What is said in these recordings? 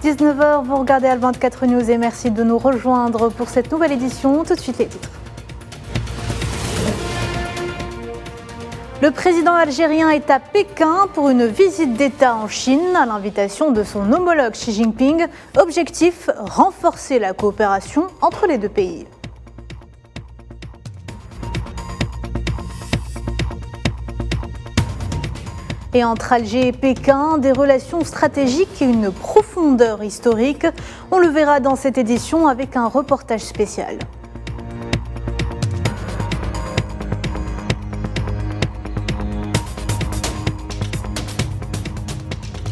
19h, vous regardez Al24 News et merci de nous rejoindre pour cette nouvelle édition. Tout de suite les titres. Le président algérien est à Pékin pour une visite d'État en Chine à l'invitation de son homologue Xi Jinping. Objectif, renforcer la coopération entre les deux pays. Et entre Alger et Pékin, des relations stratégiques et une profondeur historique. On le verra dans cette édition avec un reportage spécial.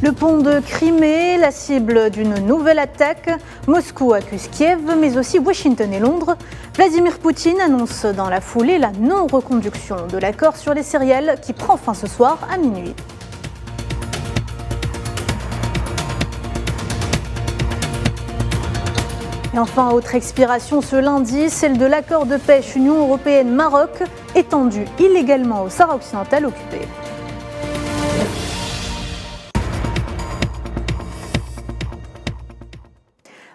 Le pont de Crimée, la cible d'une nouvelle attaque. Moscou accuse Kiev, mais aussi Washington et Londres. Vladimir Poutine annonce dans la foulée la non-reconduction de l'accord sur les céréales qui prend fin ce soir à minuit. Et enfin, autre expiration ce lundi, celle de l'accord de pêche Union européenne-Maroc, étendu illégalement au Sahara occidental occupé.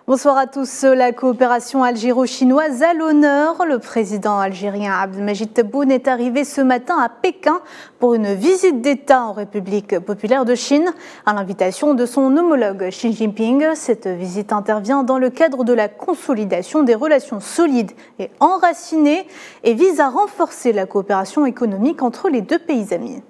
Bonsoir à tous. La coopération algéro-chinoise à l'honneur. Le président algérien Abdelmadjid Tebboune est arrivé ce matin à Pékin pour une visite d'État en République populaire de Chine à l'invitation de son homologue Xi Jinping. Cette visite intervient dans le cadre de la consolidation des relations solides et enracinées et vise à renforcer la coopération économique entre les deux pays amis.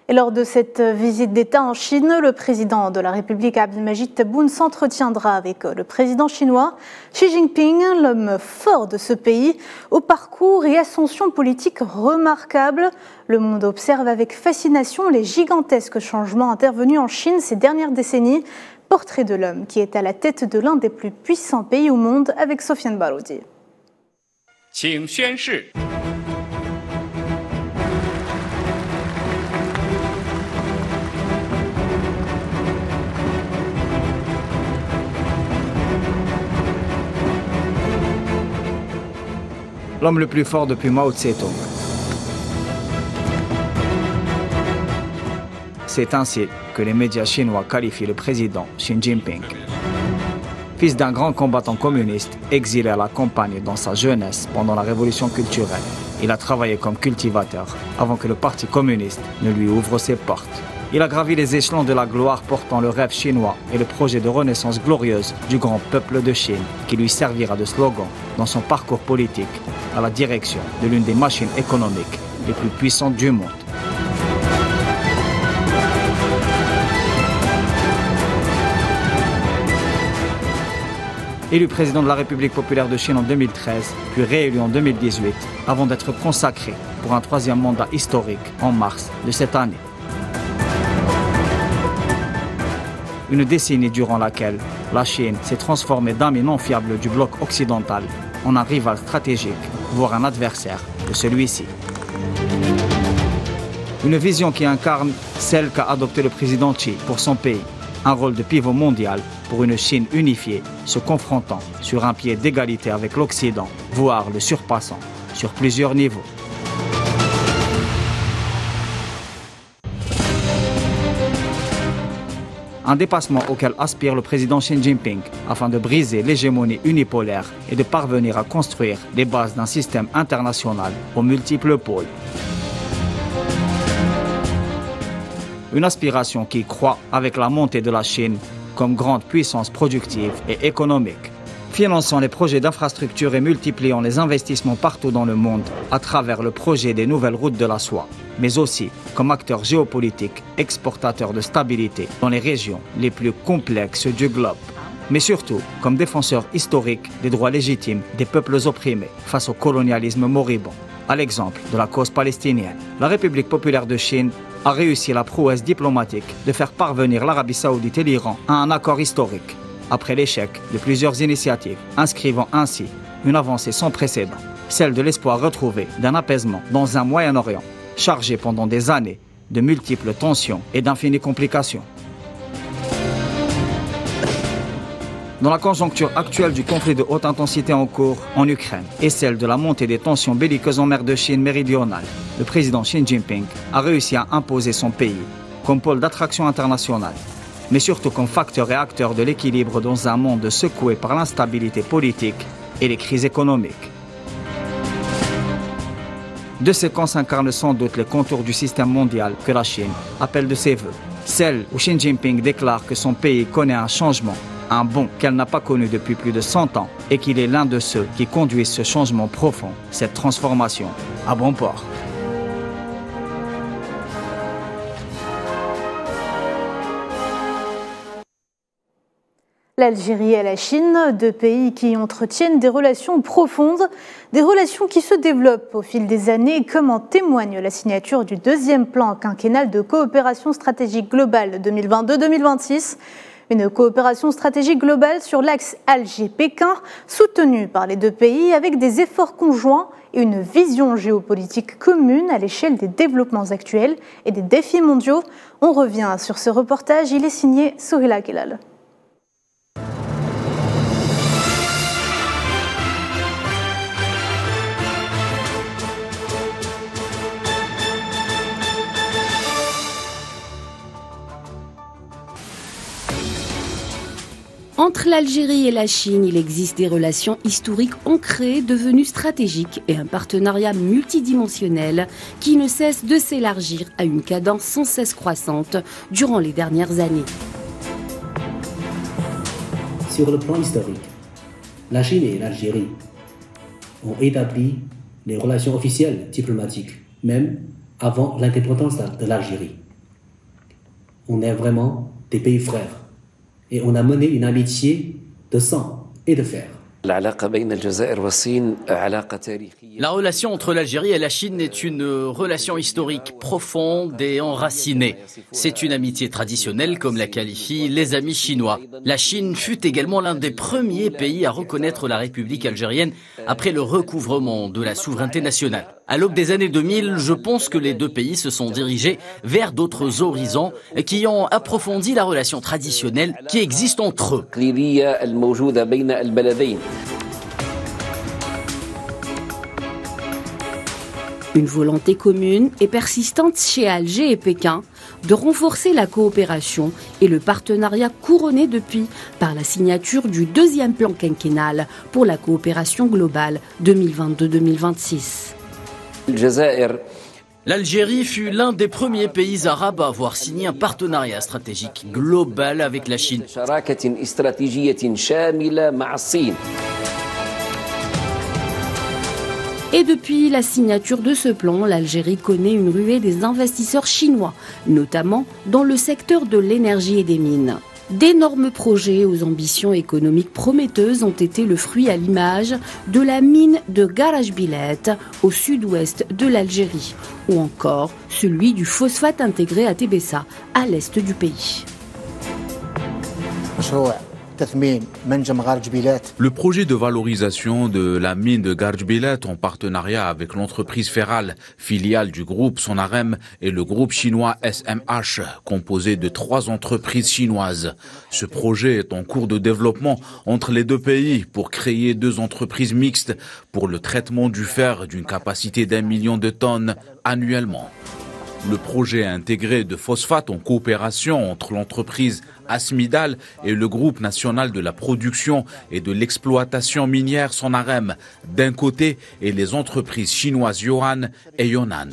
Et lors de cette visite d'État en Chine, le président de la République Abdelmadjid Tebboune s'entretiendra avec le président chinois Xi Jinping, l'homme fort de ce pays, au parcours et ascension politique remarquable. Le monde observe avec fascination les gigantesques changements intervenus en Chine ces dernières décennies. Portrait de l'homme qui est à la tête de l'un des plus puissants pays au monde avec Sofiane Baroudi. L'homme le plus fort depuis Mao Tse-tung. C'est ainsi que les médias chinois qualifient le président Xi Jinping. Fils d'un grand combattant communiste, exilé à la campagne dans sa jeunesse pendant la révolution culturelle, il a travaillé comme cultivateur avant que le parti communiste ne lui ouvre ses portes. Il a gravi les échelons de la gloire portant le rêve chinois et le projet de renaissance glorieuse du grand peuple de Chine qui lui servira de slogan dans son parcours politique à la direction de l'une des machines économiques les plus puissantes du monde. Élu président de la République populaire de Chine en 2013, puis réélu en 2018, avant d'être consacré pour un troisième mandat historique en mars de cette année. Une décennie durant laquelle la Chine s'est transformée d'ami non fiable du bloc occidental en un rival stratégique, voire un adversaire de celui-ci. Une vision qui incarne celle qu'a adoptée le président Xi pour son pays, un rôle de pivot mondial pour une Chine unifiée, se confrontant sur un pied d'égalité avec l'Occident, voire le surpassant sur plusieurs niveaux. Un dépassement auquel aspire le président Xi Jinping afin de briser l'hégémonie unipolaire et de parvenir à construire les bases d'un système international aux multiples pôles. Une aspiration qui croît avec la montée de la Chine comme grande puissance productive et économique, finançant les projets d'infrastructure et multipliant les investissements partout dans le monde à travers le projet des nouvelles routes de la soie, mais aussi comme acteur géopolitique, exportateur de stabilité dans les régions les plus complexes du globe. Mais surtout comme défenseur historique des droits légitimes des peuples opprimés face au colonialisme moribond. À l'exemple de la cause palestinienne, la République populaire de Chine a réussi la prouesse diplomatique de faire parvenir l'Arabie saoudite et l'Iran à un accord historique, après l'échec de plusieurs initiatives, inscrivant ainsi une avancée sans précédent, celle de l'espoir retrouvé d'un apaisement dans un Moyen-Orient chargé pendant des années de multiples tensions et d'infinies complications. Dans la conjoncture actuelle du conflit de haute intensité en cours en Ukraine et celle de la montée des tensions belliqueuses en mer de Chine méridionale, le président Xi Jinping a réussi à imposer son pays comme pôle d'attraction internationale, mais surtout comme facteur et acteur de l'équilibre dans un monde secoué par l'instabilité politique et les crises économiques. De ces camps s'incarnent sans doute les contours du système mondial que la Chine appelle de ses voeux. Celle où Xi Jinping déclare que son pays connaît un changement, un bond qu'elle n'a pas connu depuis plus de 100 ans et qu'il est l'un de ceux qui conduisent ce changement profond, cette transformation, à bon port. L'Algérie et la Chine, deux pays qui entretiennent des relations profondes, des relations qui se développent au fil des années, comme en témoigne la signature du deuxième plan quinquennal de coopération stratégique globale 2022-2026. Une coopération stratégique globale sur l'axe Alger-Pékin, soutenue par les deux pays avec des efforts conjoints et une vision géopolitique commune à l'échelle des développements actuels et des défis mondiaux. On revient sur ce reportage, il est signé Sohila Kelal. Entre l'Algérie et la Chine, il existe des relations historiques ancrées, devenues stratégiques et un partenariat multidimensionnel qui ne cesse de s'élargir à une cadence sans cesse croissante durant les dernières années. Sur le plan historique, la Chine et l'Algérie ont établi les relations officielles diplomatiques, même avant l'indépendance de l'Algérie. On est vraiment des pays frères. Et on a mené une amitié de sang et de fer. La relation entre l'Algérie et la Chine est une relation historique profonde et enracinée. C'est une amitié traditionnelle, comme la qualifient les amis chinois. La Chine fut également l'un des premiers pays à reconnaître la République algérienne après le recouvrement de la souveraineté nationale. À l'aube des années 2000, je pense que les deux pays se sont dirigés vers d'autres horizons qui ont approfondi la relation traditionnelle qui existe entre eux. Une volonté commune et persistante chez Alger et Pékin de renforcer la coopération et le partenariat couronné depuis par la signature du deuxième plan quinquennal pour la coopération globale 2022-2026. L'Algérie fut l'un des premiers pays arabes à avoir signé un partenariat stratégique global avec la Chine. Et depuis la signature de ce plan, l'Algérie connaît une ruée des investisseurs chinois, notamment dans le secteur de l'énergie et des mines. D'énormes projets aux ambitions économiques prometteuses ont été le fruit à l'image de la mine de Garachbilet au sud-ouest de l'Algérie, ou encore celui du phosphate intégré à Tébessa, à l'est du pays. Le projet de valorisation de la mine de Garachbilet en partenariat avec l'entreprise Ferral, filiale du groupe Sonarem et le groupe chinois SMH, composé de 3 entreprises chinoises. Ce projet est en cours de développement entre les deux pays pour créer 2 entreprises mixtes pour le traitement du fer d'une capacité d'1 million de tonnes annuellement. Le projet intégré de phosphate en coopération entre l'entreprise Asmidal et le groupe national de la production et de l'exploitation minière Sonarem d'un côté et les entreprises chinoises Yuan et Yunnan.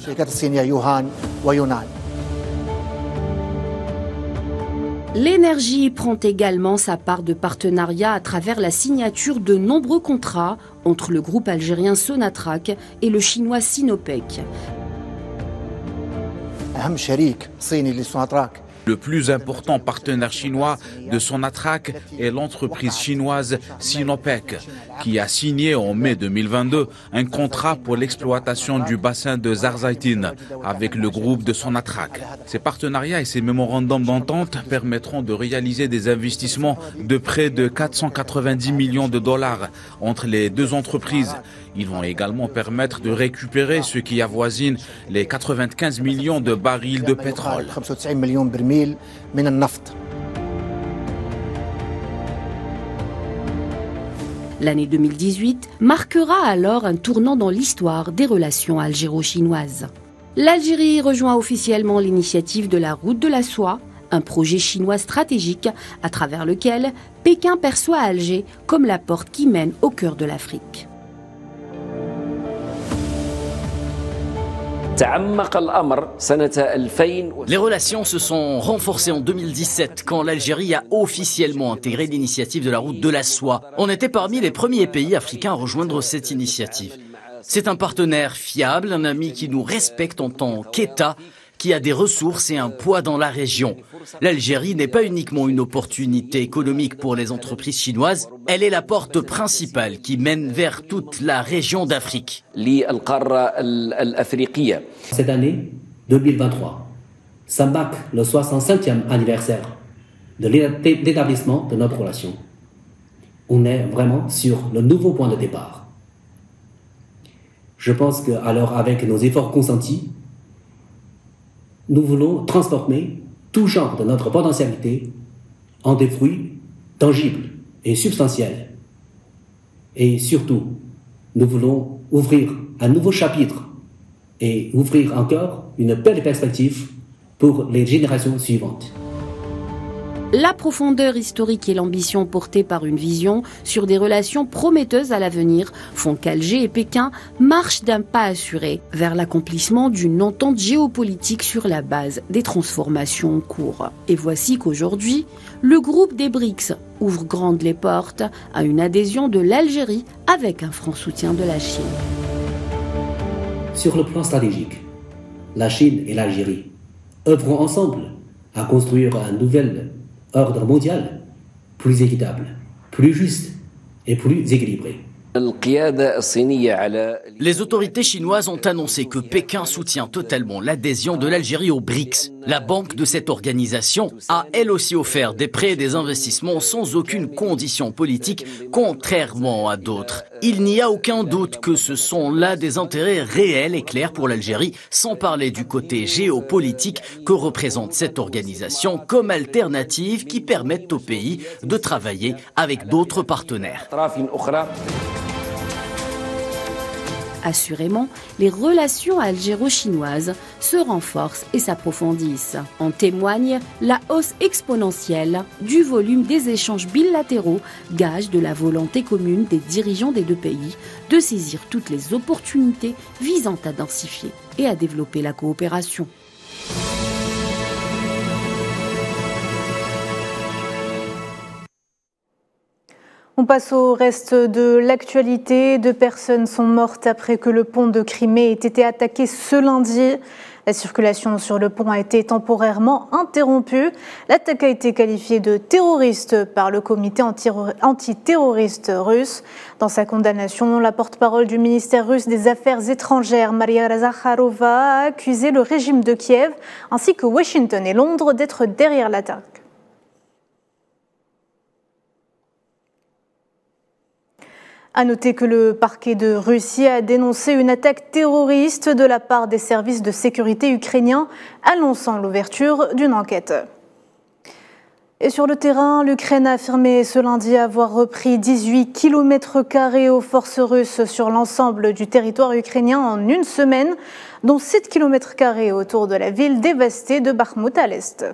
L'énergie prend également sa part de partenariat à travers la signature de nombreux contrats entre le groupe algérien Sonatrach et le chinois Sinopec. Le plus important partenaire chinois de Sonatrach est l'entreprise chinoise Sinopec, qui a signé en mai 2022 un contrat pour l'exploitation du bassin de Zarzaitin avec le groupe de Sonatrach. Ces partenariats et ces mémorandums d'entente permettront de réaliser des investissements de près de 490 millions de dollars entre les 2 entreprises. Ils vont également permettre de récupérer ce qui avoisine les 95 millions de barils de pétrole. L'année 2018 marquera alors un tournant dans l'histoire des relations algéro-chinoises. L'Algérie rejoint officiellement l'initiative de la Route de la Soie, un projet chinois stratégique à travers lequel Pékin perçoit Alger comme la porte qui mène au cœur de l'Afrique. Les relations se sont renforcées en 2017 quand l'Algérie a officiellement intégré l'initiative de la Route de la Soie. On était parmi les premiers pays africains à rejoindre cette initiative. C'est un partenaire fiable, un ami qui nous respecte en tant qu'État, qui a des ressources et un poids dans la région. L'Algérie n'est pas uniquement une opportunité économique pour les entreprises chinoises, elle est la porte principale qui mène vers toute la région d'Afrique. Cette année, 2023, s'embarque le 65e anniversaire de l'établissement de notre relation. On est vraiment sur le nouveau point de départ. Je pense qu'alors, avec nos efforts consentis, nous voulons transformer tout genre de notre potentialité en des fruits tangibles et substantiels. Et surtout, nous voulons ouvrir un nouveau chapitre et ouvrir encore une belle perspective pour les générations suivantes. La profondeur historique et l'ambition portée par une vision sur des relations prometteuses à l'avenir font qu'Alger et Pékin marchent d'un pas assuré vers l'accomplissement d'une entente géopolitique sur la base des transformations en cours. Et voici qu'aujourd'hui, le groupe des BRICS ouvre grandes les portes à une adhésion de l'Algérie avec un franc soutien de la Chine. Sur le plan stratégique, la Chine et l'Algérie œuvront ensemble à construire un nouvel ordre mondial plus équitable, plus juste et plus équilibré. Les autorités chinoises ont annoncé que Pékin soutient totalement l'adhésion de l'Algérie aux BRICS. La banque de cette organisation a elle aussi offert des prêts et des investissements sans aucune condition politique, contrairement à d'autres. Il n'y a aucun doute que ce sont là des intérêts réels et clairs pour l'Algérie, sans parler du côté géopolitique que représente cette organisation comme alternative qui permettent au pays de travailler avec d'autres partenaires. Assurément, les relations algéro-chinoises se renforcent et s'approfondissent. En témoigne la hausse exponentielle du volume des échanges bilatéraux, gage de la volonté commune des dirigeants des deux pays de saisir toutes les opportunités visant à densifier et à développer la coopération. On passe au reste de l'actualité. 2 personnes sont mortes après que le pont de Crimée ait été attaqué ce lundi. La circulation sur le pont a été temporairement interrompue. L'attaque a été qualifiée de terroriste par le comité antiterroriste russe. Dans sa condamnation, la porte-parole du ministère russe des Affaires étrangères, Maria Zakharova, a accusé le régime de Kiev ainsi que Washington et Londres d'être derrière l'attaque. À noter que le parquet de Russie a dénoncé une attaque terroriste de la part des services de sécurité ukrainiens, annonçant l'ouverture d'une enquête. Et sur le terrain, l'Ukraine a affirmé ce lundi avoir repris 18 km² aux forces russes sur l'ensemble du territoire ukrainien en une semaine, dont 7 km² autour de la ville dévastée de Bakhmout à l'est.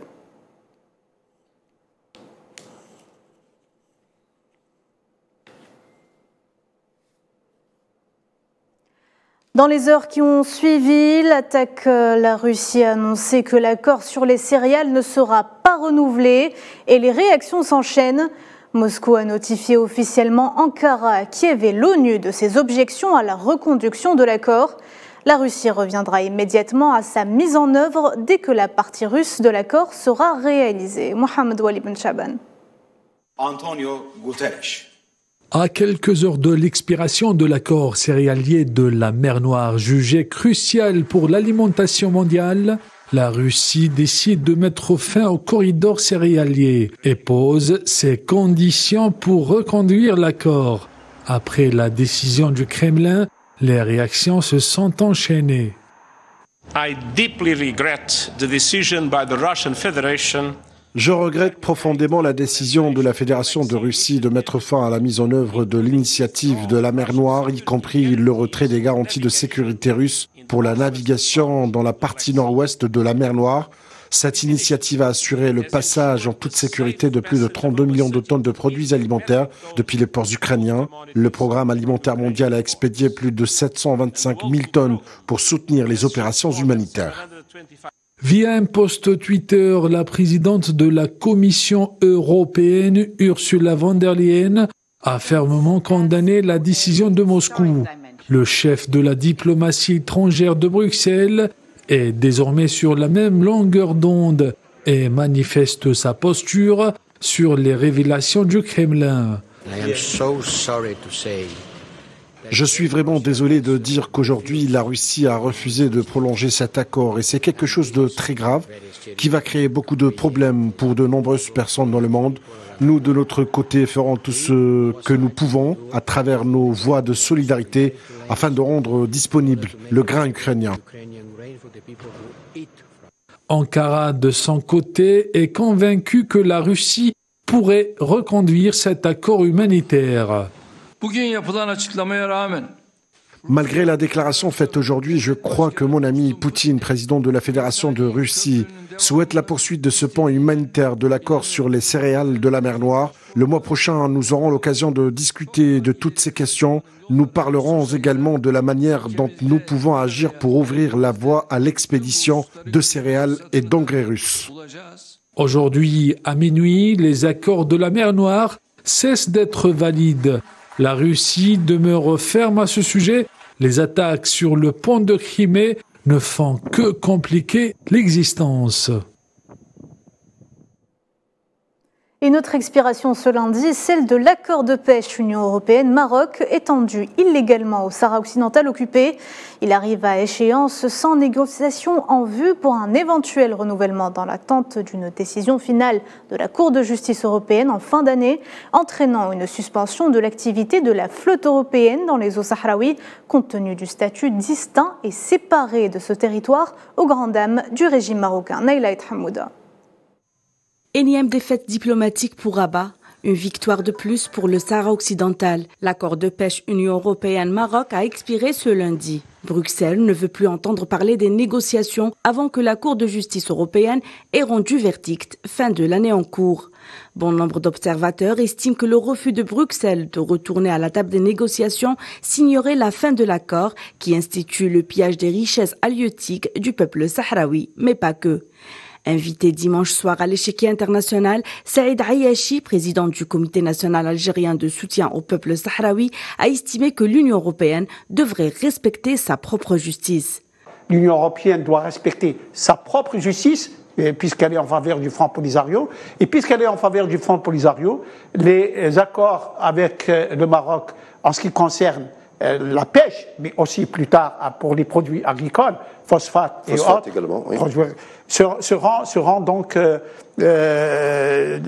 Dans les heures qui ont suivi l'attaque, la Russie a annoncé que l'accord sur les céréales ne sera pas renouvelé et les réactions s'enchaînent. Moscou a notifié officiellement Ankara, Kiev et l'ONU de ses objections à la reconduction de l'accord. La Russie reviendra immédiatement à sa mise en œuvre dès que la partie russe de l'accord sera réalisée. Mohamed Wali Ben Chaban. Antonio Guterres. À quelques heures de l'expiration de l'accord céréalier de la mer Noire, jugé crucial pour l'alimentation mondiale, la Russie décide de mettre fin au corridor céréalier et pose ses conditions pour reconduire l'accord. Après la décision du Kremlin, les réactions se sont enchaînées. I deeply regret the decision by the Russian Federation Je regrette profondément la décision de la Fédération de Russie de mettre fin à la mise en œuvre de l'initiative de la mer Noire, y compris le retrait des garanties de sécurité russes pour la navigation dans la partie nord-ouest de la mer Noire. Cette initiative a assuré le passage en toute sécurité de plus de 32 millions de tonnes de produits alimentaires depuis les ports ukrainiens. Le programme alimentaire mondial a expédié plus de 725 000 tonnes pour soutenir les opérations humanitaires. Via un post Twitter, la présidente de la Commission européenne, Ursula von der Leyen, a fermement condamné la décision de Moscou. Le chef de la diplomatie étrangère de Bruxelles est désormais sur la même longueur d'onde et manifeste sa posture sur les révélations du Kremlin. Je suis vraiment désolé de dire qu'aujourd'hui, la Russie a refusé de prolonger cet accord et c'est quelque chose de très grave qui va créer beaucoup de problèmes pour de nombreuses personnes dans le monde. Nous, de notre côté, ferons tout ce que nous pouvons à travers nos voies de solidarité afin de rendre disponible le grain ukrainien. Ankara, de son côté, est convaincu que la Russie pourrait reconduire cet accord humanitaire. Malgré la déclaration faite aujourd'hui, je crois que mon ami Poutine, président de la Fédération de Russie, souhaite la poursuite de ce pan humanitaire de l'accord sur les céréales de la mer Noire. Le mois prochain, nous aurons l'occasion de discuter de toutes ces questions. Nous parlerons également de la manière dont nous pouvons agir pour ouvrir la voie à l'expédition de céréales et d'engrais russes. Aujourd'hui, à minuit, les accords de la mer Noire cessent d'être valides. La Russie demeure ferme à ce sujet. Les attaques sur le pont de Crimée ne font que compliquer l'existence. Une autre expiration ce lundi, celle de l'accord de pêche Union européenne-Maroc, étendu illégalement au Sahara occidental occupé. Il arrive à échéance sans négociation en vue pour un éventuel renouvellement dans l'attente d'une décision finale de la Cour de justice européenne en fin d'année, entraînant une suspension de l'activité de la flotte européenne dans les eaux sahraouis, compte tenu du statut distinct et séparé de ce territoire aux grandes dames du régime marocain. Naïla Hamouda. Énième défaite diplomatique pour Rabat, une victoire de plus pour le Sahara occidental. L'accord de pêche Union européenne-Maroc a expiré ce lundi. Bruxelles ne veut plus entendre parler des négociations avant que la Cour de justice européenne ait rendu verdict fin de l'année en cours. Bon nombre d'observateurs estiment que le refus de Bruxelles de retourner à la table des négociations signerait la fin de l'accord qui institue le pillage des richesses halieutiques du peuple sahraoui, mais pas que. Invité dimanche soir à l'échiquier international, Saïd Ayachi, président du Comité national algérien de soutien au peuple sahraoui, a estimé que l'Union européenne devrait respecter sa propre justice. L'Union européenne doit respecter sa propre justice, puisqu'elle est en faveur du Front Polisario. Et puisqu'elle est en faveur du Front Polisario, les accords avec le Maroc en ce qui concerne la pêche, mais aussi plus tard pour les produits agricoles, phosphate et autres, également, oui. seront donc,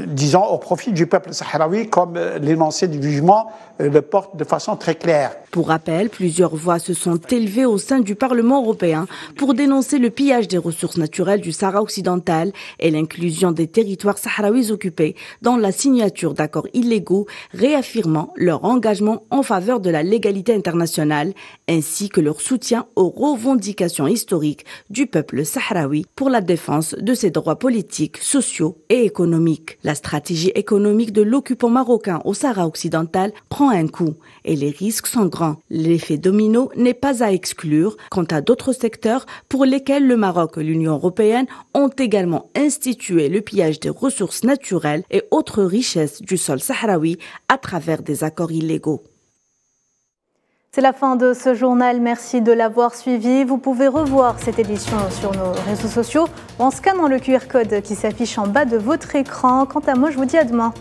disons, au profit du peuple sahraoui, comme l'énoncé du jugement le porte de façon très claire. Pour rappel, plusieurs voix se sont élevées au sein du Parlement européen pour dénoncer le pillage des ressources naturelles du Sahara occidental et l'inclusion des territoires sahraouis occupés dans la signature d'accords illégaux, réaffirmant leur engagement en faveur de la légalité internationale, ainsi que leur soutien aux revendications historiques du peuple sahraoui pour la défense de ses droits politiques, sociaux et économiques. La stratégie économique de l'occupant marocain au Sahara occidental prend un coup et les risques sont grands. L'effet domino n'est pas à exclure quant à d'autres secteurs pour lesquels le Maroc et l'Union européenne ont également institué le pillage des ressources naturelles et autres richesses du sol sahraoui à travers des accords illégaux. C'est la fin de ce journal, merci de l'avoir suivi. Vous pouvez revoir cette édition sur nos réseaux sociaux ou en scannant le QR code qui s'affiche en bas de votre écran. Quant à moi, je vous dis à demain.